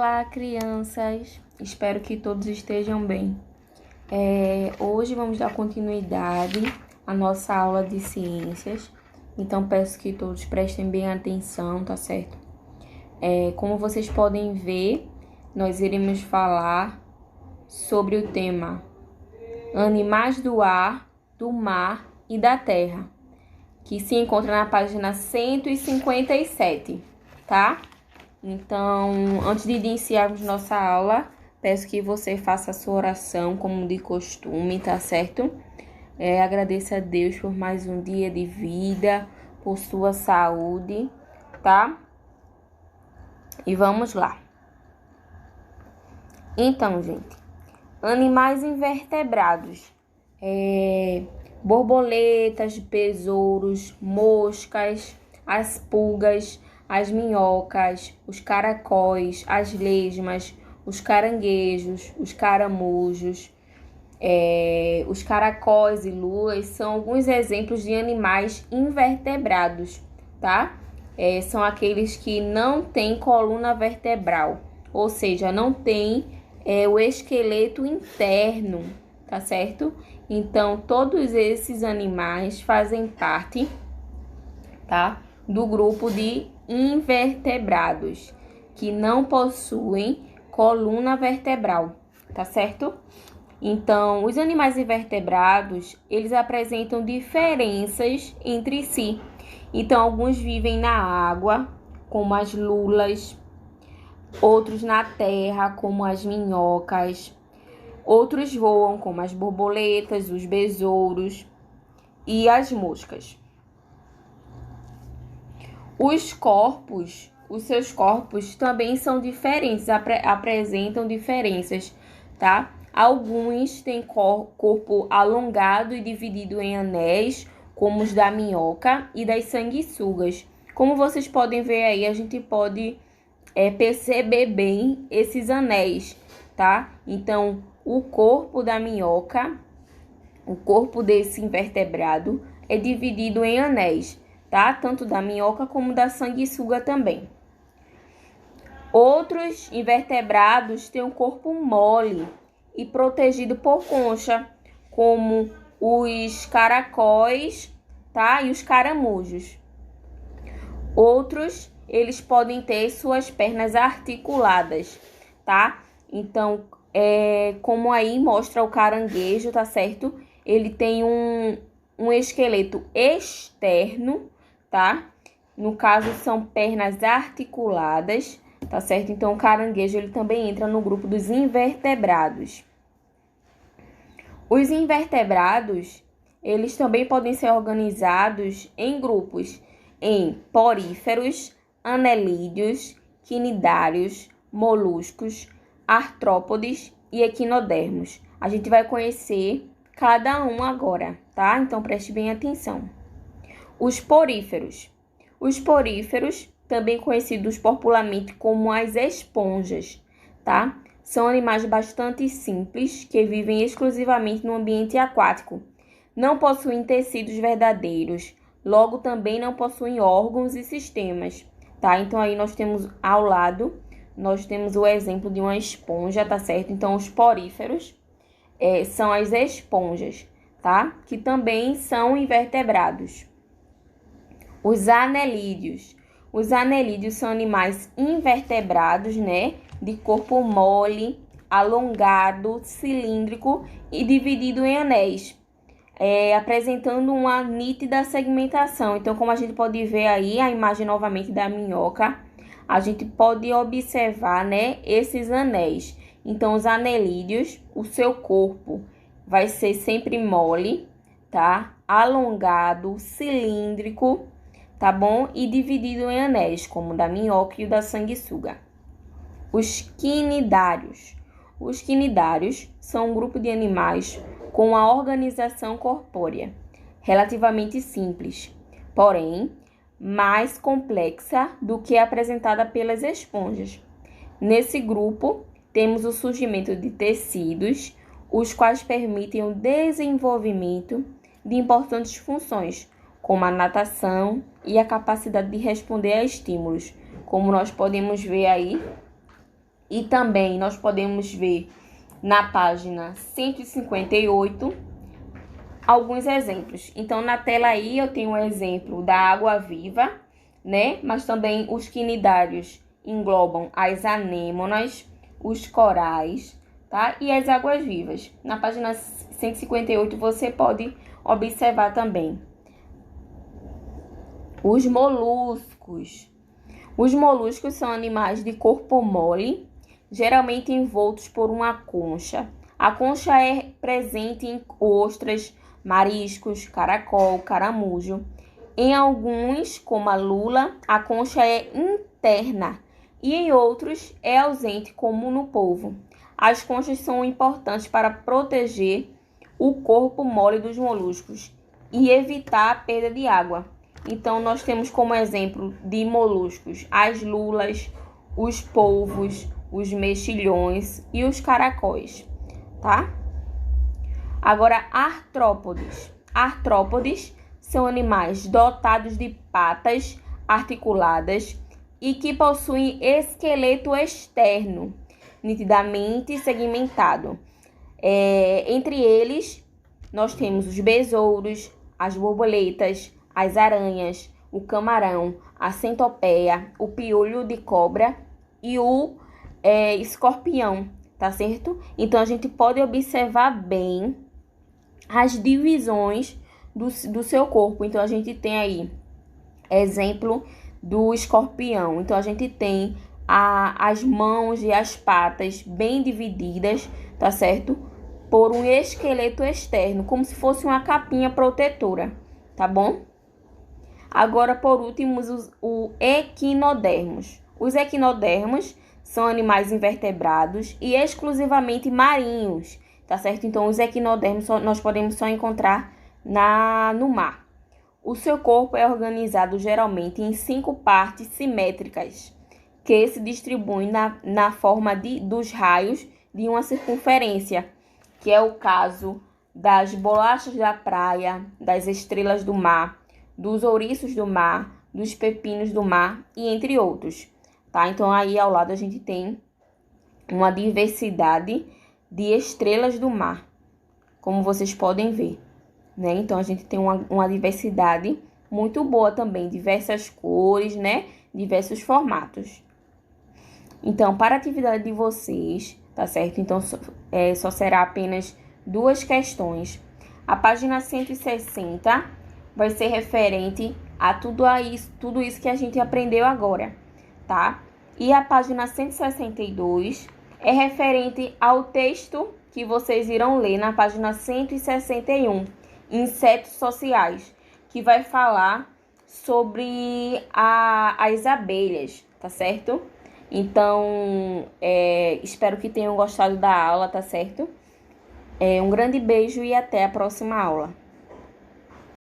Olá, crianças! Espero que todos estejam bem. Hoje vamos dar continuidade à nossa aula de ciências. Então, peço que todos prestem bem atenção, tá certo? Como vocês podem ver, nós iremos falar sobre o tema Animais do ar, do mar e da terra, que se encontra na página 157, tá? Então, antes de iniciarmos nossa aula, peço que você faça a sua oração como de costume, tá certo? Agradeça a Deus por mais um dia de vida, por sua saúde, tá? E vamos lá. Então, gente, animais invertebrados, borboletas, besouros, moscas, as pulgas, as minhocas, os caracóis, as lesmas, os caranguejos, os caramujos, os caracóis e lulas são alguns exemplos de animais invertebrados, tá? São aqueles que não têm coluna vertebral, ou seja, não tem o esqueleto interno, tá certo? Então, todos esses animais fazem parte, tá, do grupo de invertebrados, que não possuem coluna vertebral, tá certo? Então, os animais invertebrados, eles apresentam diferenças entre si. Então, alguns vivem na água, como as lulas, outros na terra, como as minhocas, outros voam, como as borboletas, os besouros e as moscas. Os seus corpos também são diferentes, apresentam diferenças, tá? Alguns têm corpo alongado e dividido em anéis, como os da minhoca e das sanguessugas. Como vocês podem ver aí, a gente pode perceber bem esses anéis, tá? Então, o corpo da minhoca, o corpo desse invertebrado é dividido em anéis, tá? Tanto da minhoca como da sanguessuga também. Outros invertebrados têm um corpo mole e protegido por concha, como os caracóis, tá? E os caramujos. Outros, eles podem ter suas pernas articuladas, tá? Então, como aí mostra o caranguejo, tá certo? Ele tem um esqueleto externo, tá? No caso, são pernas articuladas, tá certo? Então, o caranguejo, ele também entra no grupo dos invertebrados. Os invertebrados, eles também podem ser organizados em grupos, em poríferos, anelídeos, quinidários, moluscos, artrópodes e equinodermos. A gente vai conhecer cada um agora, tá? Então, preste bem atenção. Os poríferos. Os poríferos, também conhecidos popularmente como as esponjas, tá? São animais bastante simples que vivem exclusivamente no ambiente aquático. Não possuem tecidos verdadeiros, logo também não possuem órgãos e sistemas, tá? Então, aí nós temos ao lado, nós temos o exemplo de uma esponja, tá certo? Então, os poríferos são as esponjas, tá? Que também são invertebrados. Os anelídeos. Os anelídeos são animais invertebrados, né? De corpo mole, alongado, cilíndrico e dividido em anéis, apresentando uma nítida segmentação. Então, como a gente pode ver aí, a imagem novamente da minhoca, a gente pode observar, né, esses anéis. Então, os anelídeos, o seu corpo vai ser sempre mole, tá? Alongado, cilíndrico, tá bom? E dividido em anéis, como o da minhoca e o da sanguessuga. Os quinidários. Os quinidários são um grupo de animais com uma organização corpórea relativamente simples, porém mais complexa do que apresentada pelas esponjas. Nesse grupo, temos o surgimento de tecidos, os quais permitem o desenvolvimento de importantes funções, como a natação e a capacidade de responder a estímulos, como nós podemos ver aí E também nós podemos ver na página 158 alguns exemplos. Então, na tela aí eu tenho um exemplo da água-viva, né? Mas também os quinidários englobam as anêmonas, os corais, tá? E as águas-vivas. Na página 158 você pode observar também os moluscos. Os moluscos são animais de corpo mole, geralmente envoltos por uma concha. A concha é presente em ostras, mariscos, caracol, caramujo. Em alguns, como a lula, a concha é interna e em outros é ausente, como no polvo. As conchas são importantes para proteger o corpo mole dos moluscos e evitar a perda de água. Então, nós temos como exemplo de moluscos as lulas, os polvos, os mexilhões e os caracóis, tá? Agora, artrópodes. Artrópodes são animais dotados de patas articuladas e que possuem esqueleto externo, nitidamente segmentado. Entre eles, nós temos os besouros, as borboletas, as aranhas, o camarão, a centopeia, o piolho de cobra e o escorpião, tá certo? Então, a gente pode observar bem as divisões do seu corpo. Então, a gente tem aí exemplo do escorpião. Então, a gente tem as mãos e as patas bem divididas, tá certo? Por um esqueleto externo, como se fosse uma capinha protetora, tá bom? Agora, por último, os equinodermos. Os equinodermos são animais invertebrados e exclusivamente marinhos, tá certo? Então, os equinodermos nós podemos só encontrar no mar. O seu corpo é organizado geralmente em 5 partes simétricas, que se distribuem na forma dos raios de uma circunferência, que é o caso das bolachas da praia, das estrelas do mar, dos ouriços do mar, dos pepinos do mar e entre outros, tá? Então, aí ao lado a gente tem uma diversidade de estrelas do mar, como vocês podem ver, né? Então, a gente tem uma diversidade muito boa também, diversas cores, né? Diversos formatos. Então, para a atividade de vocês, tá certo? Então, só será apenas 2 questões. A página 160 vai ser referente a tudo isso que a gente aprendeu agora, tá? E a página 162 é referente ao texto que vocês irão ler na página 161, Insetos Sociais, que vai falar sobre as abelhas, tá certo? Então, espero que tenham gostado da aula, tá certo? Um grande beijo e até a próxima aula.